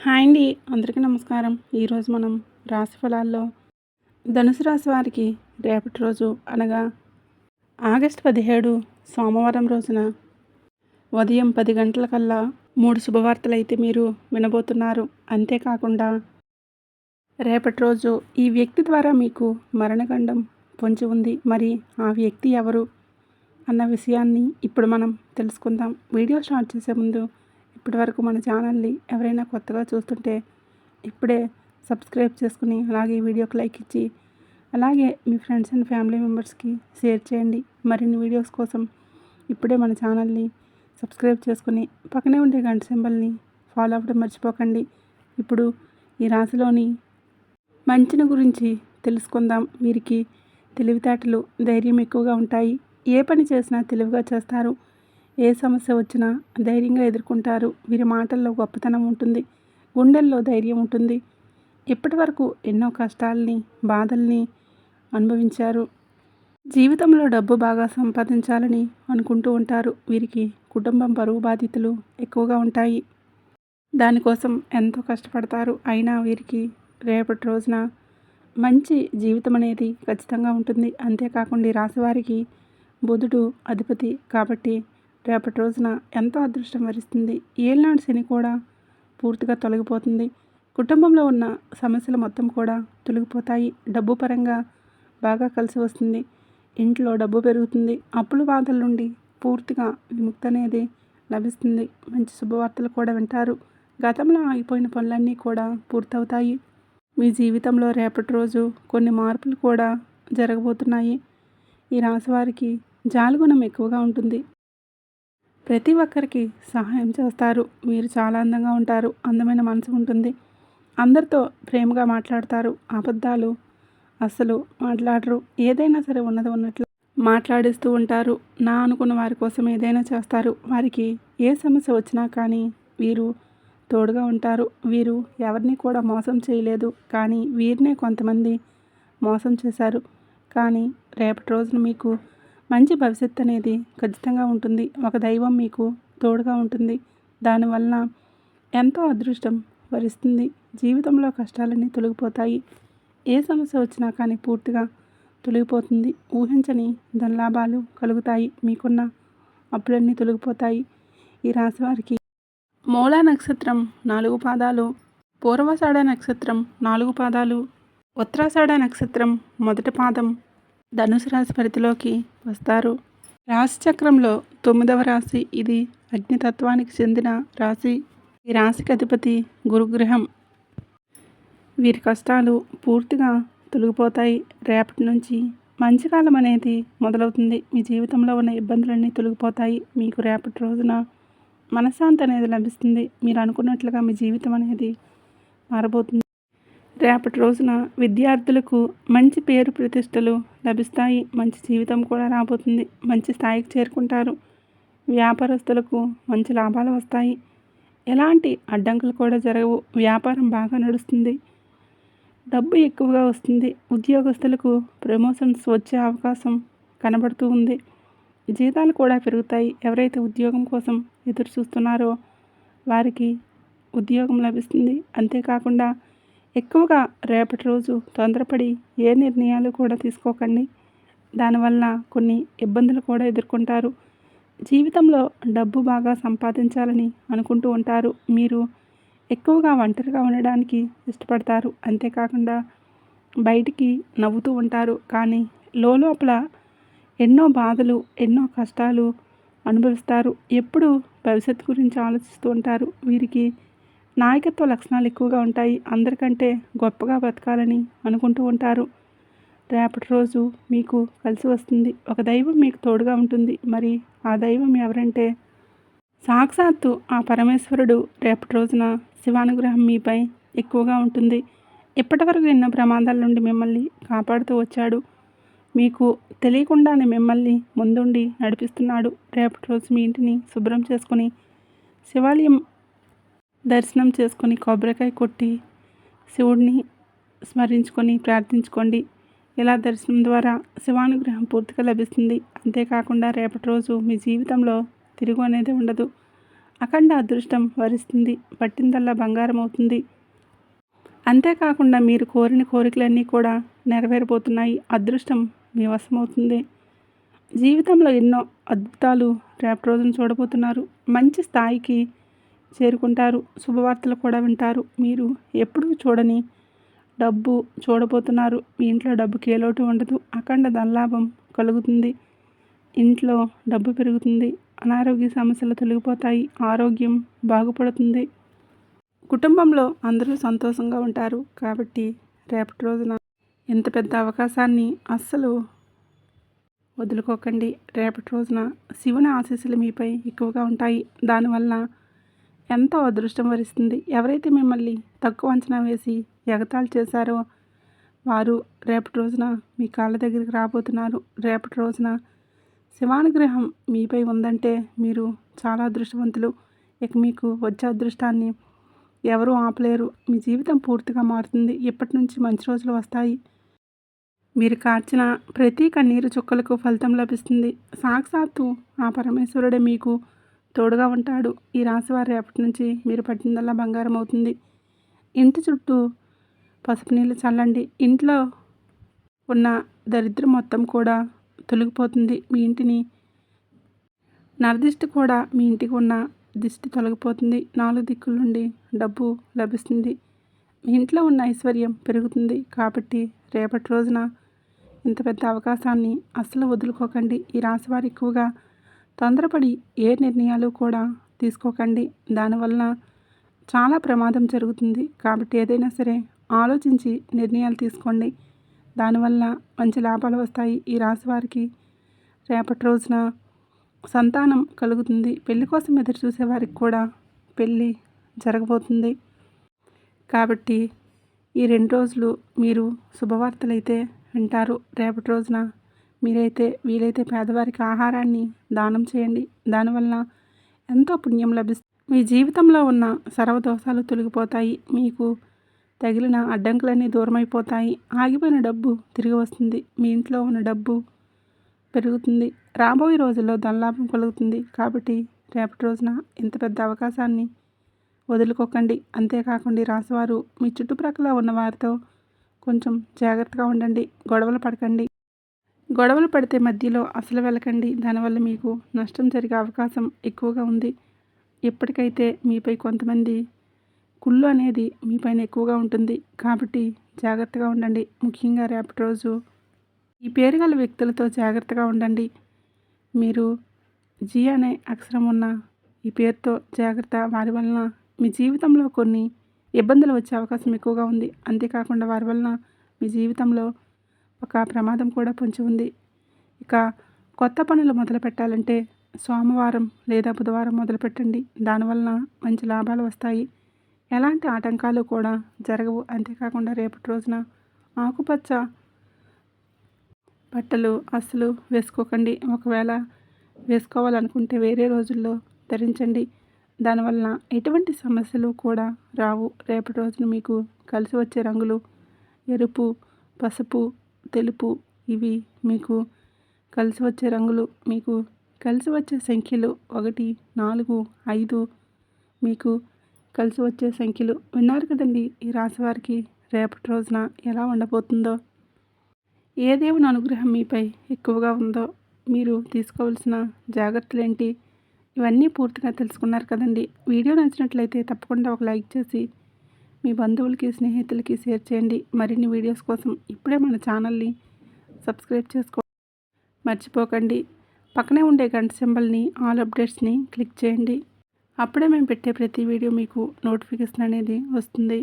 Hi అండి, అందరికీ నమస్కారం. ఈరోజు మనం రాశి ఫలాల్లో ధనుసు రాశి వారికి రేపటి రోజు అనగా ఆగస్టు 17 సోమవారం రోజున ఉదయం 10 గంటలకల్లా 3 శుభవార్తలు అయితే మీరు వినబోతున్నారు. అంతేకాకుండా రేపటి రోజు ఈ వ్యక్తి ద్వారా మీకు మరణగండం పొంచి ఉంది. మరి ఆ వ్యక్తి ఎవరు అన్న విషయాన్ని ఇప్పుడు మనం తెలుసుకుందాం. వీడియో స్టార్ట్ చేసే ముందు ఇప్పటివరకు మన ఛానల్ని ఎవరైనా కొత్తగా చూస్తుంటే ఇప్పుడే సబ్స్క్రైబ్ చేసుకుని అలాగే ఈ వీడియోకి లైక్ ఇచ్చి అలాగే మీ ఫ్రెండ్స్ అండ్ ఫ్యామిలీ మెంబర్స్కి షేర్ చేయండి. మరిన్ని వీడియోస్ కోసం ఇప్పుడే మన ఛానల్ని సబ్స్క్రైబ్ చేసుకుని పక్కనే ఉండే గంట సింబల్ని ఫాలో అవ్వడం మర్చిపోకండి. ఇప్పుడు ఈ రాశిలోని మంచిని గురించి తెలుసుకుందాం. వీరికి తెలివితేటలు, ధైర్యం ఎక్కువగా ఉంటాయి. ఏ పని చేసినా తెలివిగా చేస్తారు. ఏ సమస్య వచ్చినా ధైర్యంగా ఎదుర్కొంటారు. వీరి మాటల్లో గొప్పతనం ఉంటుంది, గుండెల్లో ధైర్యం ఉంటుంది. ఇప్పటి వరకు ఎన్నో కష్టాలని, బాధల్ని అనుభవించారు. జీవితంలో డబ్బు బాగా సంపాదించాలని అనుకుంటూ ఉంటారు. వీరికి కుటుంబం బరువు బాధ్యతలు ఎక్కువగా ఉంటాయి. దానికోసం ఎంతో కష్టపడతారు. అయినా వీరికి రేపటి రోజున మంచి జీవితం అనేది ఖచ్చితంగా ఉంటుంది. అంతేకాకుండా ఈ రాశివారికి బుధుడు అధిపతి కాబట్టి రేపటి రోజున ఎంతో అదృష్టం వరిస్తుంది. ఏళ్ళనాడు శని కూడా పూర్తిగా తొలగిపోతుంది. కుటుంబంలో ఉన్న సమస్యలు మొత్తం కూడా తొలగిపోతాయి. డబ్బు పరంగా బాగా కలిసి వస్తుంది. ఇంట్లో డబ్బు పెరుగుతుంది. అప్పుల బాధల నుండి పూర్తిగా విముక్తి అనేది లభిస్తుంది. మంచి శుభవార్తలు కూడా వింటారు. గతంలో ఆగిపోయిన పనులన్నీ కూడా పూర్తవుతాయి. మీ జీవితంలో రేపటి రోజు కొన్ని మార్పులు కూడా జరగబోతున్నాయి. ఈ రాశివారికి జాలిగుణం ఎక్కువగా ఉంటుంది. ప్రతి ఒక్కరికి సహాయం చేస్తారు. మీరు చాలా అందంగా ఉంటారు. అందమైన మనసు ఉంటుంది. అందరితో ప్రేమగా మాట్లాడతారు. అబద్ధాలు అస్సలు మాట్లాడరు. ఏదైనా సరే ఉన్నది ఉన్నట్లు మాట్లాడిస్తూ ఉంటారు. నా అనుకున్న వారి కోసం ఏదైనా చేస్తారు. వారికి ఏ సమస్య వచ్చినా కానీ వీరు తోడుగా ఉంటారు. వీరు ఎవరిని కూడా మోసం చేయలేదు. కానీ వీరినే కొంతమంది మోసం చేశారు. కానీ రేపటి రోజున మీకు మంచి భవిష్యత్తు అనేది ఖచ్చితంగా ఉంటుంది. ఒక దైవం మీకు తోడుగా ఉంటుంది. దానివల్ల ఎంతో అదృష్టం వరిస్తుంది. జీవితంలో కష్టాలన్నీ తొలగిపోతాయి. ఏ సమస్య వచ్చినా కానీ పూర్తిగా తొలగిపోతుంది. ఊహించని ధనలాభాలు కలుగుతాయి. మీకున్న అప్పులన్నీ తొలగిపోతాయి. ఈ రాశివారికి మూలా నక్షత్రం 4 పాదాలు, పూర్వాషాఢ నక్షత్రం 4 పాదాలు, ఉత్తరాషాఢ నక్షత్రం మొదటి పాదం ధనుసు రాశి పరిధిలోకి వస్తారు. రాశి చక్రంలో 9వ రాశి ఇది. అగ్నితత్వానికి చెందిన రాశి. ఈ రాశికి అధిపతి గురుగ్రహం. వీరి కష్టాలు పూర్తిగా తొలగిపోతాయి. రేపటి నుంచి మంచి కాలం అనేది మొదలవుతుంది. మీ జీవితంలో ఉన్న ఇబ్బందులన్నీ తొలగిపోతాయి. మీకు రేపటి రోజున మనశ్శాంతి అనేది లభిస్తుంది. మీరు అనుకున్నట్లుగా మీ జీవితం అనేది మారబోతుంది. రేపటి రోజున విద్యార్థులకు మంచి పేరు ప్రతిష్టలు లభిస్తాయి. మంచి జీవితం కూడా రాబోతుంది. మంచి స్థాయికి చేరుకుంటారు. వ్యాపారస్తులకు మంచి లాభాలు వస్తాయి. ఎలాంటి అడ్డంకులు కూడా జరగవు. వ్యాపారం బాగా నడుస్తుంది. డబ్బు ఎక్కువగా వస్తుంది. ఉద్యోగస్తులకు ప్రమోషన్స్ వచ్చే అవకాశం కనబడుతూ ఉంది. జీతాలు కూడా పెరుగుతాయి. ఎవరైతే ఉద్యోగం కోసం ఎదురు చూస్తున్నారో వారికి ఉద్యోగం లభిస్తుంది. అంతేకాకుండా ఎక్కువగా రేపటి రోజు తొందరపడి ఏ నిర్ణయాలు కూడా తీసుకోకండి. దానివల్ల కొన్ని ఇబ్బందులు కూడా ఎదుర్కొంటారు. జీవితంలో డబ్బు బాగా సంపాదించాలని అనుకుంటూ ఉంటారు. మీరు ఎక్కువగా ఒంటరిగా ఉండడానికి ఇష్టపడతారు. అంతేకాకుండా బయటికి నవ్వుతూ ఉంటారు. కానీ లోపల ఎన్నో బాధలు, ఎన్నో కష్టాలు అనుభవిస్తారు. ఎప్పుడు భవిష్యత్తు గురించి ఆలోచిస్తూ ఉంటారు. వీరికి నాయకత్వ లక్షణాలు ఎక్కువగా ఉంటాయి. అందరికంటే గొప్పగా బతకాలని అనుకుంటూ ఉంటారు. రేపటి రోజు మీకు కలిసి వస్తుంది. ఒక దైవం మీకు తోడుగా ఉంటుంది. మరి ఆ దైవం ఎవరంటే సాక్షాత్తు ఆ పరమేశ్వరుడు. రేపటి రోజున శివానుగ్రహం మీపై ఎక్కువగా ఉంటుంది. ఇప్పటివరకు ఎన్నో ప్రమాదాల నుండి మిమ్మల్ని కాపాడుతూ వచ్చాడు. మీకు తెలియకుండానే మిమ్మల్ని ముందుండి నడిపిస్తున్నాడు. రేపటి రోజు మీ ఇంటిని శుభ్రం చేసుకుని శివాలయం దర్శనం చేసుకొని కొబ్బరికాయ కొట్టి శివుడిని స్మరించుకొని ప్రార్థించుకోండి. ఇలా దర్శనం ద్వారా శివానుగ్రహం పూర్తిగా లభిస్తుంది. అంతేకాకుండా రేపటి రోజు మీ జీవితంలో తిరుగు అనేది ఉండదు. అఖండ అదృష్టం వరిస్తుంది. పట్టిందల్లా బంగారం అవుతుంది. అంతేకాకుండా మీరు కోరిన కోరికలన్నీ కూడా నెరవేరబోతున్నాయి. అదృష్టం మీ వశమవుతుంది. జీవితంలో ఎన్నో అద్భుతాలు రేపటి రోజున చూడబోతున్నారు. మంచి స్థాయికి చేరుకుంటారు. శుభవార్తలు కూడా వింటారు. మీరు ఎప్పుడూ చూడని డబ్బు చూడబోతున్నారు. మీ ఇంట్లో డబ్బుకి ఏ లోటు ఉండదు. అఖండ ధనలాభం కలుగుతుంది. ఇంట్లో డబ్బు పెరుగుతుంది. అనారోగ్య సమస్యలు తొలగిపోతాయి. ఆరోగ్యం బాగుపడుతుంది. కుటుంబంలో అందరూ సంతోషంగా ఉంటారు. కాబట్టి రేపటి రోజున ఇంత పెద్ద అవకాశాన్ని అస్సలు వదులుకోకండి. రేపటి రోజున శివుని ఆశీస్సులు మీపై ఎక్కువగా ఉంటాయి. దానివల్ల ఎంతో అదృష్టం వరిస్తుంది. ఎవరైతే మిమ్మల్ని తక్కువ అంచనా వేసి ఎగతాళి చేశారో వారు రేపటి రోజున మీ కాళ్ళ దగ్గరికి రాబోతున్నారు. రేపటి రోజున శివానుగ్రహం మీపై ఉందంటే మీరు చాలా అదృష్టవంతులు. ఇక మీకు వచ్చే అదృష్టాన్ని ఎవరూ ఆపలేరు. మీ జీవితం పూర్తిగా మారుతుంది. ఇప్పటి నుంచి మంచి రోజులు వస్తాయి. మీరు కార్చిన ప్రతి కన్నీరు చుక్కలకు ఫలితం లభిస్తుంది. సాక్షాత్తు ఆ పరమేశ్వరుడే మీకు తోడుగా ఉంటాడు. ఈ రాశివారు రేపటి నుంచి మీరు పట్టిందల్లా బంగారం అవుతుంది. ఇంటి చుట్టూ పసుపు నీళ్ళు చల్లండి. ఇంట్లో ఉన్న దరిద్రం మొత్తం కూడా తొలగిపోతుంది. మీ ఇంటిని నరదిష్టి కూడా మీ ఇంటికి ఉన్న దిష్టి తొలగిపోతుంది. 4 దిక్కుల నుండి డబ్బు లభిస్తుంది. మీ ఇంట్లో ఉన్న ఐశ్వర్యం పెరుగుతుంది. కాబట్టి రేపటి రోజున ఇంత పెద్ద అవకాశాన్ని అస్సలు వదులుకోకండి. ఈ రాశివారు ఎక్కువగా తొందరపడి ఏ నిర్ణయాలు కూడా తీసుకోకండి. దానివల్ల చాలా ప్రమాదం జరుగుతుంది. కాబట్టి ఏదైనా సరే ఆలోచించి నిర్ణయాలు తీసుకోండి. దానివల్ల మంచి లాభాలు వస్తాయి. ఈ రాశివారికి రేపటి రోజున సంతానం కలుగుతుంది. పెళ్లి కోసం ఎదురు చూసేవారికి కూడా పెళ్ళి జరగబోతుంది. కాబట్టి ఈ 2 రోజులు మీరు శుభవార్తలైతే వింటారు. రేపటి రోజున మీరైతే వీలైతే పేదవారికి ఆహారాన్ని దానం చేయండి. దానివల్ల ఎంతో పుణ్యం లభిస్తుంది. మీ జీవితంలో ఉన్న సర్వదోషాలు తొలగిపోతాయి. మీకు తగిలిన అడ్డంకులన్నీ దూరమైపోతాయి. ఆగిపోయిన డబ్బు తిరిగి వస్తుంది. మీ ఇంట్లో ఉన్న డబ్బు పెరుగుతుంది. రాబోయే రోజుల్లో ధనలాభం కలుగుతుంది. కాబట్టి రేపటి రోజున ఇంత పెద్ద అవకాశాన్ని వదులుకోకండి. అంతేకాకుండా రాశివారు మీ చుట్టుప్రక్కల ఉన్న వారితో కొంచెం జాగ్రత్తగా ఉండండి. గొడవలు పడకండి. గొడవలు పడితే మధ్యలో అసలు వెళ్ళకండి. దానివల్ల మీకు నష్టం జరిగే అవకాశం ఎక్కువగా ఉంది. ఇప్పటికైతే మీపై కొంతమంది కుళ్ళు అనేది మీపైన ఎక్కువగా ఉంటుంది. కాబట్టి జాగ్రత్తగా ఉండండి. ముఖ్యంగా రేపటి రోజు ఈ పేరు గల వ్యక్తులతో జాగ్రత్తగా ఉండండి. మీరు జీ అనే అక్షరం ఉన్న ఈ పేరుతో జాగ్రత్త. వారి వలన మీ జీవితంలో కొన్ని ఇబ్బందులు వచ్చే అవకాశం ఎక్కువగా ఉంది. అంతేకాకుండా వారి వలన మీ జీవితంలో ఒక ప్రమాదం కూడా పొంచి ఉంది. ఇక కొత్త పనులు మొదలు పెట్టాలంటే సోమవారం లేదా బుధవారం మొదలుపెట్టండి. దానివలన మంచి లాభాలు వస్తాయి. ఎలాంటి ఆటంకాలు కూడా జరగవు. అంతేకాకుండా రేపటి రోజున ఆకుపచ్చ బట్టలు అస్సలు వేసుకోకండి. ఒకవేళ వేసుకోవాలనుకుంటే వేరే రోజుల్లో ధరించండి. దానివలన ఎటువంటి సమస్యలు కూడా రావు. రేపటి రోజున మీకు కలిసి వచ్చే రంగులు ఎరుపు, పసుపు, తెలుపు. ఇవి మీకు కలిసి వచ్చే రంగులు. మీకు కలిసి వచ్చే సంఖ్యలు 1, 4, 5 మీకు కలిసి వచ్చే సంఖ్యలు. విన్నారు కదండి ఈ రాశివారికి రేపటి రోజున ఎలా ఉండబోతుందో. ఏ దేవుని అనుగ్రహం మీపై ఎక్కువగా ఉందో, మీరు తీసుకోవాల్సిన జాగ్రత్తలు ఏంటి, ఇవన్నీ పూర్తిగా తెలుసుకున్నారు కదండి. వీడియో నచ్చినట్లయితే తప్పకుండా ఒక లైక్ చేసి మీ బంధువులకి, స్నేహితులకి షేర్ చేయండి. మరిన్ని వీడియోస్ కోసం ఇప్పుడే మన ఛానల్ని సబ్స్క్రైబ్ మర్చిపోకండి. పక్కనే ఉండే గంట సింబల్ని ఆల్ అప్డేట్స్ని క్లిక్ చేయండి. అప్పుడే మేము పెట్టే ప్రతి వీడియో మీకు నోటిఫికేషన్ అనేది వస్తుంది.